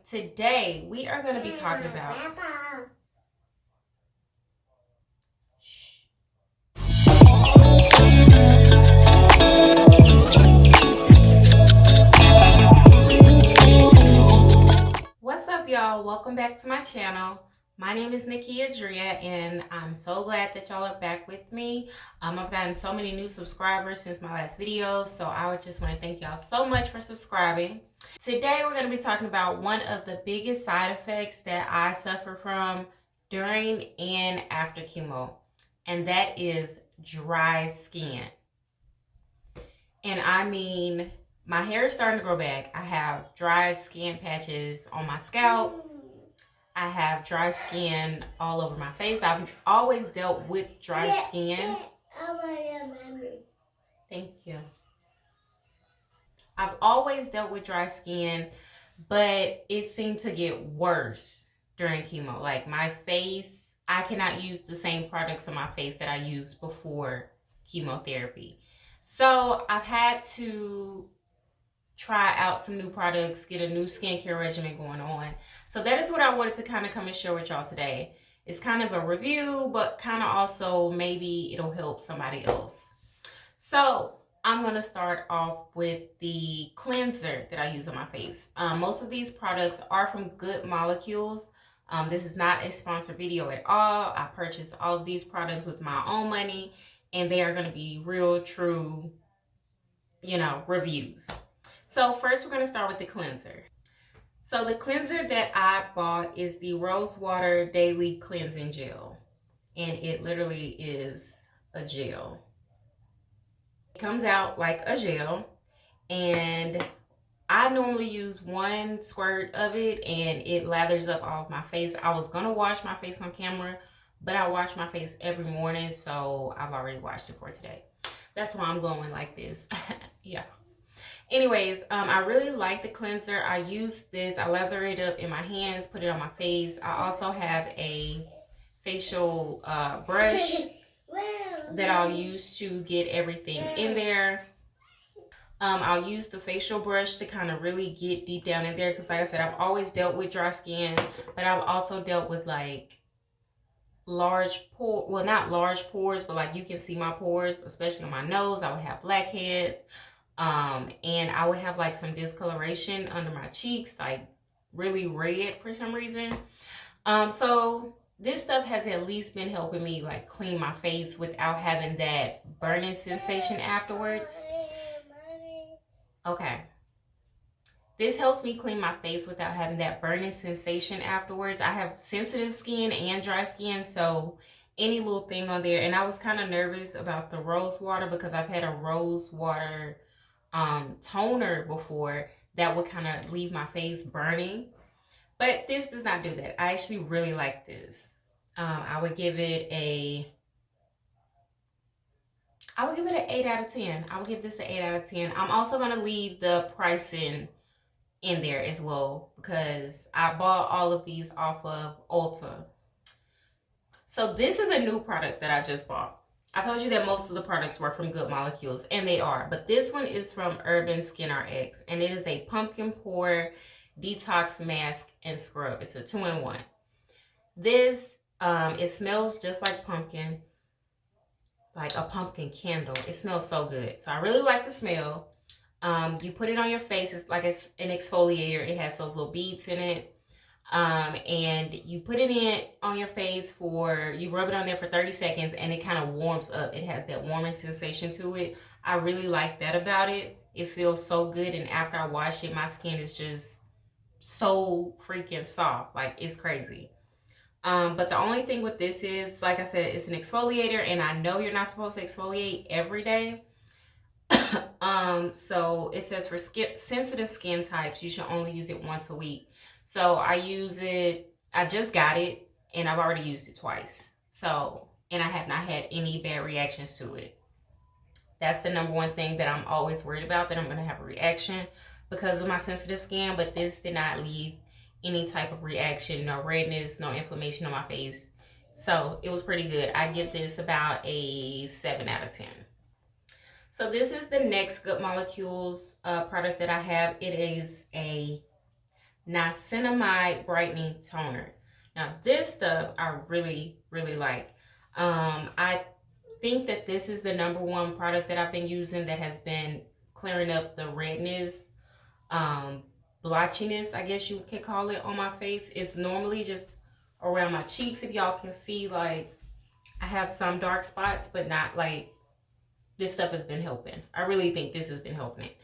Today we are going to be talking about What's up, y'all? Welcome back to my channel. My name is Nikki Adria, and I'm so glad that y'all are back with me. I've gotten so many new subscribers since my last video, so I would just want to thank y'all so much for subscribing. Today, we're going to be talking about one of the biggest side effects that I suffer from during and after chemo, and that is dry skin. And I mean, my hair is starting to grow back. I have dry skin patches on my scalp. I have dry skin all over my face. I've always dealt with dry skin. Thank you. I've always dealt with dry skin, but it seemed to get worse during chemo. Like my face, I cannot use the same products on my face that I used before chemotherapy. So I've had to try out some new products, get a new skincare regimen going on. So that is what I wanted to kind of come and share with y'all today. It's kind of a review, but kind of also maybe it'll help somebody else. So I'm going to start off with the cleanser that I use on my face. Most of these products are from Good Molecules. This is not a sponsored video at all. I purchased all of these products with my own money, and they are going to be real, true, reviews. So first we're going to start with the cleanser. So the cleanser that I bought is the Rose Water Daily Cleansing Gel. And it literally is a gel. It comes out like a gel. And I normally use one squirt of it and it lathers up all of my face. I was going to wash my face on camera, but I wash my face every morning. So I've already washed it for today. That's why I'm glowing like this. Yeah. Anyways, I really like the cleanser. I use this. I lather it up in my hands, put it on my face. I also have a facial brush that I'll use to get everything in there. I'll use the facial brush to kind of really get deep down in there because, like I said, I've always dealt with dry skin, but I've also dealt with like large pores. Well, not large pores, but like you can see my pores, especially on my nose. I would have blackheads. And I would have like some discoloration under my cheeks, like really red for some reason. So this stuff has at least been helping me like clean my face without having that burning sensation afterwards. Okay. This helps me clean my face without having that burning sensation afterwards. I have sensitive skin and dry skin, so any little thing on there. And I was kind of nervous about the rose water because I've had a rose water toner before that would kind of leave my face burning, but this does not do that. I actually really like this. I would give it an 8 out of 10. I would give this an 8 out of 10. I'm also going to leave the pricing in there as well because I bought all of these off of Ulta. So this is a new product that I just bought. I told you that most of the products were from Good Molecules, and they are. But this one is from Urban Skin RX, and it is a pumpkin pore detox mask and scrub. It's a 2-in-1. This, it smells just like pumpkin, like a pumpkin candle. It smells so good. So I really like the smell. You put it on your face. It's like it's an exfoliator. It has those little beads in it. And you put it in on your face you rub it on there for 30 seconds and it kind of warms up. It has that warming sensation to it. I really like that about it. It feels so good, and after I wash it, my skin is just so freaking soft. Like, it's crazy. But the only thing with this is, like I said, it's an exfoliator, and I know you're not supposed to exfoliate every day. So it says for sensitive skin types, you should only use it once a week. So I use it, I just got it, and I've already used it twice. So, and I have not had any bad reactions to it. That's the number one thing that I'm always worried about, that I'm going to have a reaction because of my sensitive skin. But this did not leave any type of reaction, no redness, no inflammation on my face. So it was pretty good. I give this about a 7 out of 10. So this is the next Good Molecules product that I have. It is a Niacinamide Brightening Toner. Now this stuff I really, really like. I think that this is the #1 product that I've been using that has been clearing up the redness, blotchiness, I guess you could call it, on my face. It's normally just around my cheeks. If y'all can see, like, I have some dark spots, but not like, this stuff has been helping. I really think this has been helping it.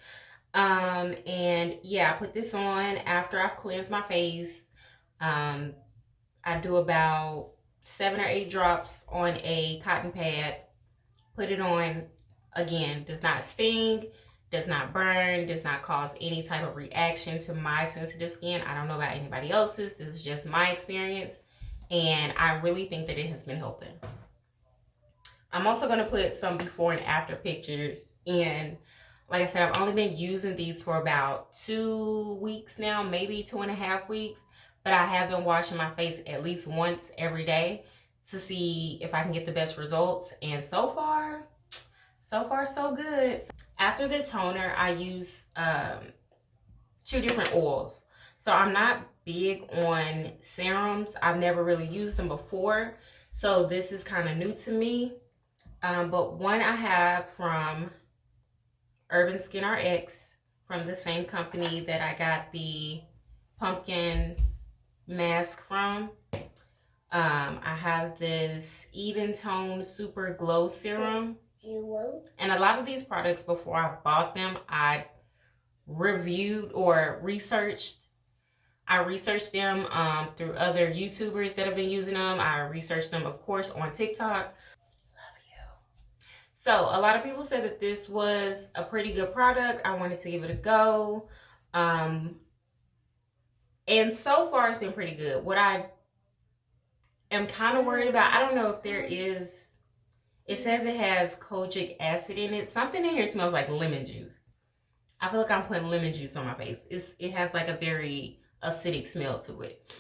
And yeah, I put this on after I've cleansed my face. I do about 7 or 8 drops on a cotton pad. Put it on. Again, does not sting, does not burn, does not cause any type of reaction to my sensitive skin. I don't know about anybody else's. This is just my experience, and I really think that it has been helping. I'm also going to put some before and after pictures in. Like I said, I've only been using these for about 2 weeks now, maybe 2.5 weeks. But I have been washing my face at least once every day to see if I can get the best results. And so far so good. After the toner, I use 2 different oils. So I'm not big on serums. I've never really used them before. So this is kind of new to me. But one I have from Urban Skin RX, from the same company that I got the pumpkin mask from. I have this Even Tone Super Glow Serum. And a lot of these products, before I bought them, I reviewed or researched. I researched them through other YouTubers that have been using them. I researched them, of course, on TikTok. So a lot of people said that this was a pretty good product. I wanted to give it a go. And so far it's been pretty good. What I am kind of worried about, I don't know if there is, it says it has kojic acid in it. Something in here smells like lemon juice. I feel like I'm putting lemon juice on my face. It has like a very acidic smell to it.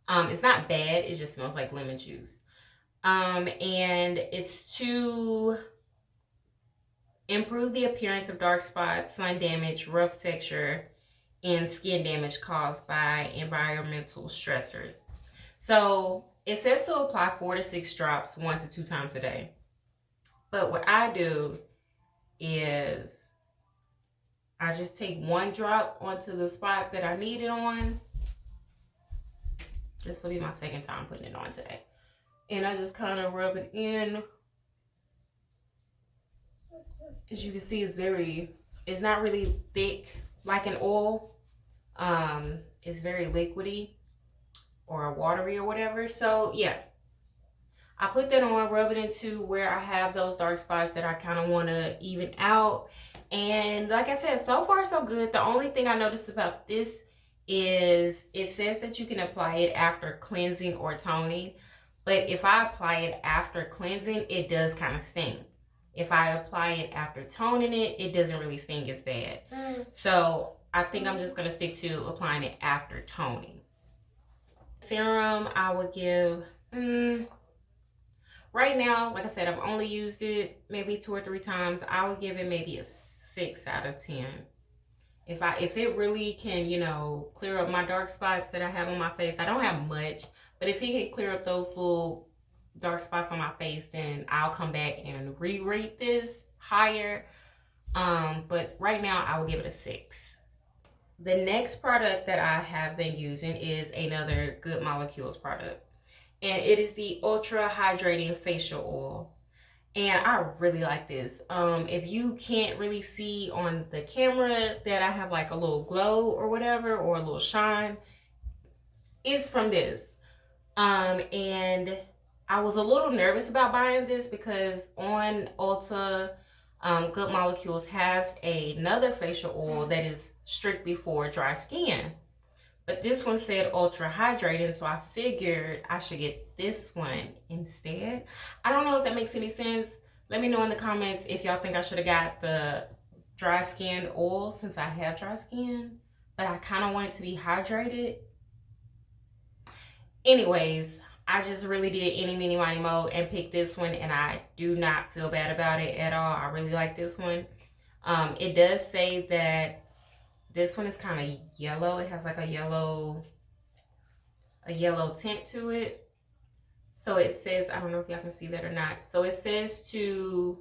It's not bad. It just smells like lemon juice. And it's to improve the appearance of dark spots, sun damage, rough texture, and skin damage caused by environmental stressors. So it says to apply 4 to 6 drops 1 to 2 times a day. But what I do is I just take 1 drop onto the spot that I need it on. This will be my 2nd time putting it on today. And I just kind of rub it in. As you can see, it's not really thick like an oil. It's very liquidy or watery or whatever. So yeah, I put that on, rub it into where I have those dark spots that I kind of want to even out. And like I said, so far so good. The only thing I noticed about this is it says that you can apply it after cleansing or toning. But if I apply it after cleansing, it does kind of sting. If I apply it after toning it, it doesn't really sting as bad. So I think I'm just going to stick to applying it after toning. Serum, I would give, right now, like I said, I've only used it maybe 2 or 3 times. I would give it maybe a 6 out of 10. If it really can, you know, clear up my dark spots that I have on my face. I don't have much, but if it can clear up those little dark spots on my face, then I'll come back and re-rate this higher. But right now I will give it a 6. The next product that I have been using is another Good Molecules product, and it is the Ultra Hydrating Facial Oil. And I really like this. If you can't really see on the camera that I have like a little glow or whatever, or a little shine, it's from this. And I was a little nervous about buying this because on Ulta, Good Molecules has another facial oil that is strictly for dry skin. But this one said ultra hydrating, so I figured I should get this one instead. I don't know if that makes any sense. Let me know in the comments if y'all think I should have got the dry skin oil, since I have dry skin, but I kind of want it to be hydrated. Anyways, I just really did any, mini, miny, mo and picked this one, and I do not feel bad about it at all. I really like this one. It does say that This one is kind of yellow. It has like a yellow tint to it. So it says, I don't know if y'all can see that or not. So it says to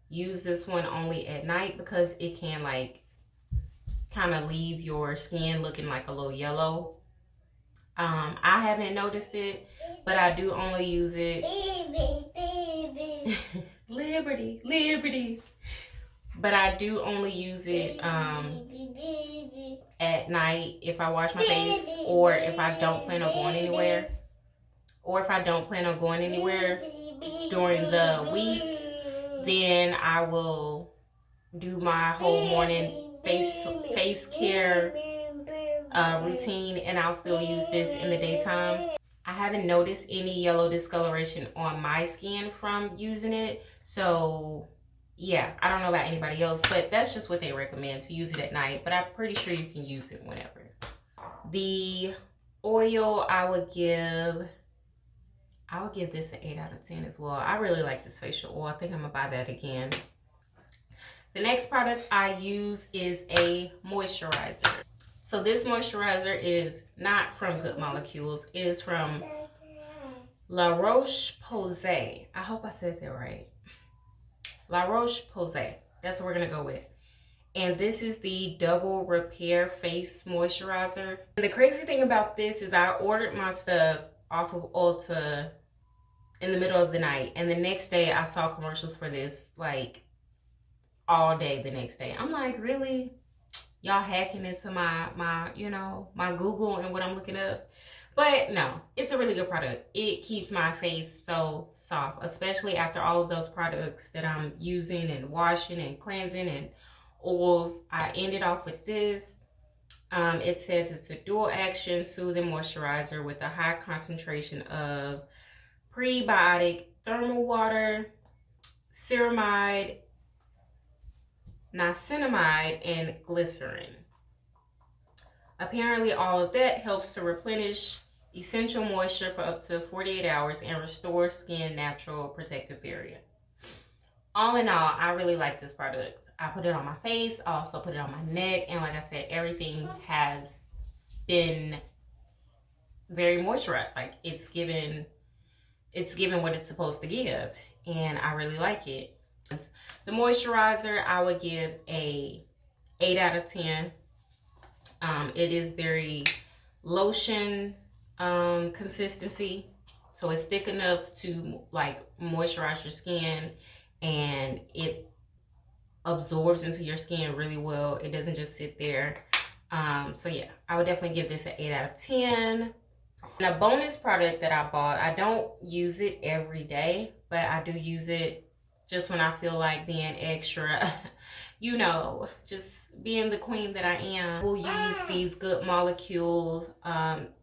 use this one only at night because it can like kind of leave your skin looking like a little yellow. I haven't noticed it, but I do only use it. Liberty. But I do only use it at night if I wash my face, or if I don't plan on going anywhere. Or if I don't plan on going anywhere during the week, then I will do my whole morning face care routine, and I'll still use this in the daytime. I haven't noticed any yellow discoloration on my skin from using it. So yeah, I don't know about anybody else, but that's just what they recommend, to use it at night. But I'm pretty sure you can use it whenever. The oil, I would give this an 8 out of 10 as well. I really like this facial oil. I think I'm gonna buy that again. The next product I use is a moisturizer. So this moisturizer is not from Good Molecules. It is from La Roche-Posay. I hope I said that right. La Roche-Posay. That's what we're gonna go with. And this is the Double Repair Face Moisturizer. And the crazy thing about this is I ordered my stuff off of Ulta in the middle of the night, and the next day I saw commercials for this like all day the next day. I'm like, really? Y'all hacking into my you know, my Google and what I'm looking up? But no, it's a really good product. It keeps my face so soft, especially after all of those products that I'm using and washing and cleansing and oils. I ended off with this. It says it's a dual action soothing moisturizer with a high concentration of prebiotic thermal water, ceramide, niacinamide, and glycerin. Apparently all of that helps to replenish essential moisture for up to 48 hours and restore skin natural protective barrier. All in all, I really like this product. I put it on my face, I also put it on my neck, and like I said, everything has been very moisturized. Like it's given what it's supposed to give, and I really like it. The moisturizer, I would give a 8 out of 10. It is very lotion consistency, so it's thick enough to like moisturize your skin, and it absorbs into your skin really well. It doesn't just sit there. So yeah, I would definitely give this an 8 out of 10. And a bonus product that I bought, I don't use it every day, but I do use it just when I feel like being extra, you know, just being the queen that I am. We'll use these Good Molecules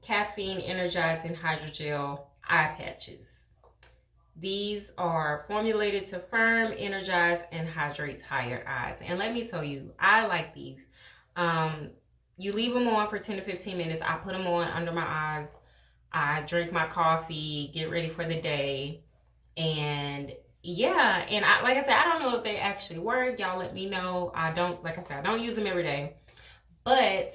caffeine energizing hydrogel eye patches. These are formulated to firm, energize, and hydrate tired eyes. And let me tell you, I like these. You leave them on for 10 to 15 minutes. I put them on under my eyes. I drink my coffee, get ready for the day. And yeah, and like I said, I don't know if they actually work. Y'all let me know. Like I said, I don't use them every day. But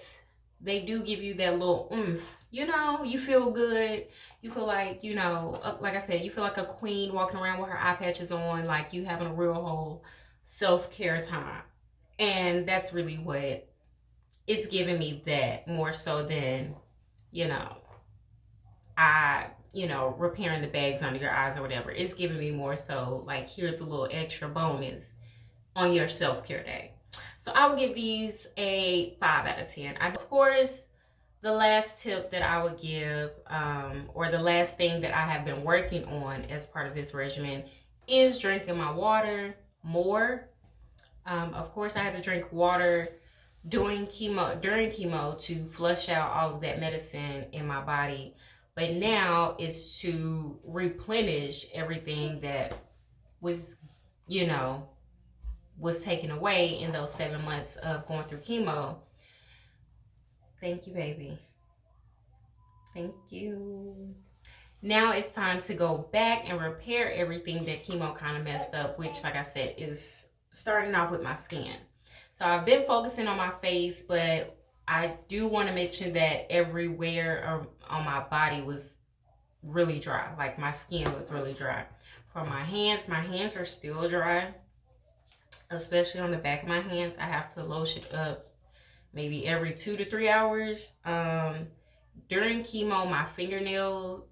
they do give you that little oomph. You know, you feel good. You feel like, you know, like I said, you feel like a queen walking around with her eye patches on, like you having a real whole self-care time. And that's really what it's giving me, that more so than, you know, repairing the bags under your eyes or whatever. It's giving me more so like, here's a little extra bonus on your self-care day. So I would give these a 5 out of 10. Of course, the last tip that I would give, or the last thing that I have been working on as part of this regimen, is drinking my water more. Of course, I had to drink water during chemo to flush out all of that medicine in my body. But now it's to replenish everything that was, you know, was taken away in those 7 months of going through chemo. Thank you, baby. Thank you. Now it's time to go back and repair everything that chemo kind of messed up, which, like I said, is starting off with my skin. So I've been focusing on my face, but I do want to mention that everywhere on my body was really dry. Like my skin was really dry. For my hands are still dry, especially on the back of my hands. I have to lotion up maybe every 2 to 3 hours. During chemo, my fingernail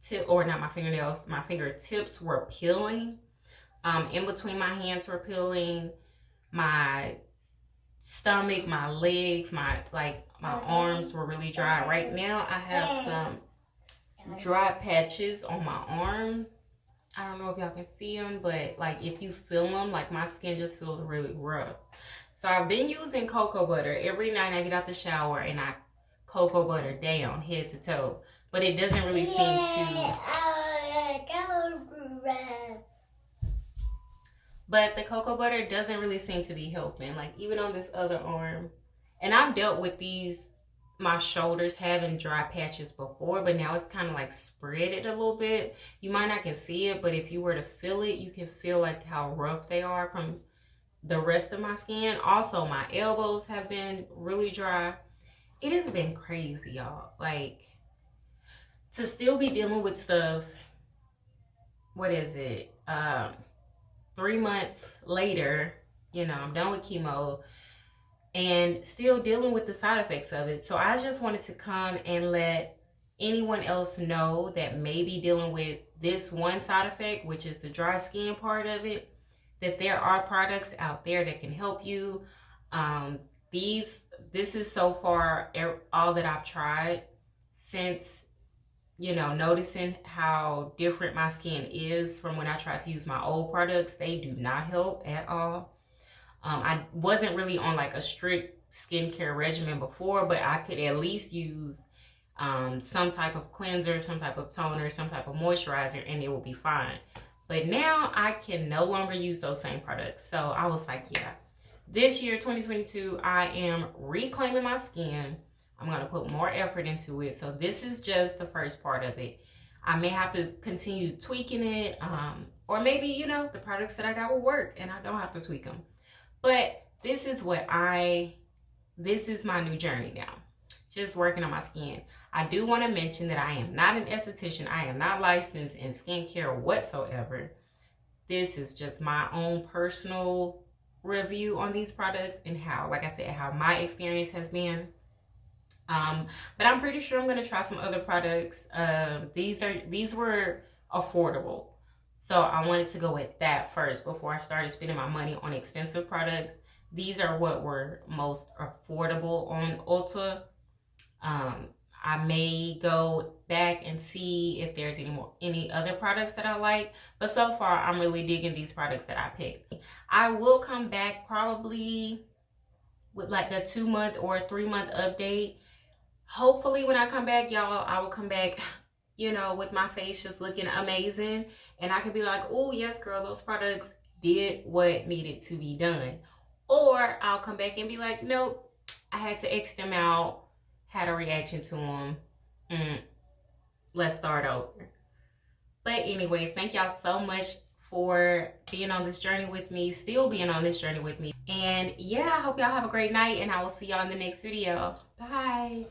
tip, or not my fingernails, my fingertips were peeling. In between my hands were peeling. My stomach, my legs, my arms were really dry. Right now I have some dry patches on my arm. I don't know if y'all can see them, but like if you feel them, like my skin just feels really rough. So I've been using cocoa butter. Every night I get out the shower and I cocoa butter down head to toe. But it doesn't really seem to... But the cocoa butter doesn't really seem to be helping. Like even on this other arm. And I've dealt with these, my shoulders having dry patches before, but now it's kind of like spreaded a little bit. You might not can see it, but if you were to feel it, you can feel like how rough they are from the rest of my skin. Also, my elbows have been really dry. It has been crazy, y'all. Like, to still be dealing with stuff, what is it? 3 months later, you know, I'm done with chemo and still dealing with the side effects of it. So I just wanted to come and let anyone else know that may be dealing with this one side effect, which is the dry skin part of it, that there are products out there that can help you. This is so far all that I've tried since, you know, noticing how different my skin is from when I tried to use my old products. They do not help at all. I wasn't really on like a strict skincare regimen before, but I could at least use some type of cleanser, some type of toner, some type of moisturizer, and it will be fine. But now I can no longer use those same products. So I was like, yeah, this year, 2022, I am reclaiming my skin. I'm going to put more effort into it. So this is just the first part of it. I may have to continue tweaking it. Or maybe, you know, the products that I got will work and I don't have to tweak them. But this is this is my new journey now. Just working on my skin. I do want to mention that I am not an esthetician. I am not licensed in skincare whatsoever. This is just my own personal review on these products and how, like I said, how my experience has been. But I'm pretty sure I'm going to try some other products. These were affordable. So I wanted to go with that first before I started spending my money on expensive products. These are what were most affordable on Ulta. I may go back and see if there's any other products that I like. But so far, I'm really digging these products that I picked. I will come back probably with like a 2-month or a 3-month update. Hopefully when I come back, y'all, I will come back, you know, with my face just looking amazing. And I can be like, oh, yes, girl, those products did what needed to be done. Or I'll come back and be like, nope, I had to X them out, had a reaction to them. Let's start over. But anyways, thank y'all so much for being on this journey with me, still being on this journey with me. And yeah, I hope y'all have a great night and I will see y'all in the next video. Bye.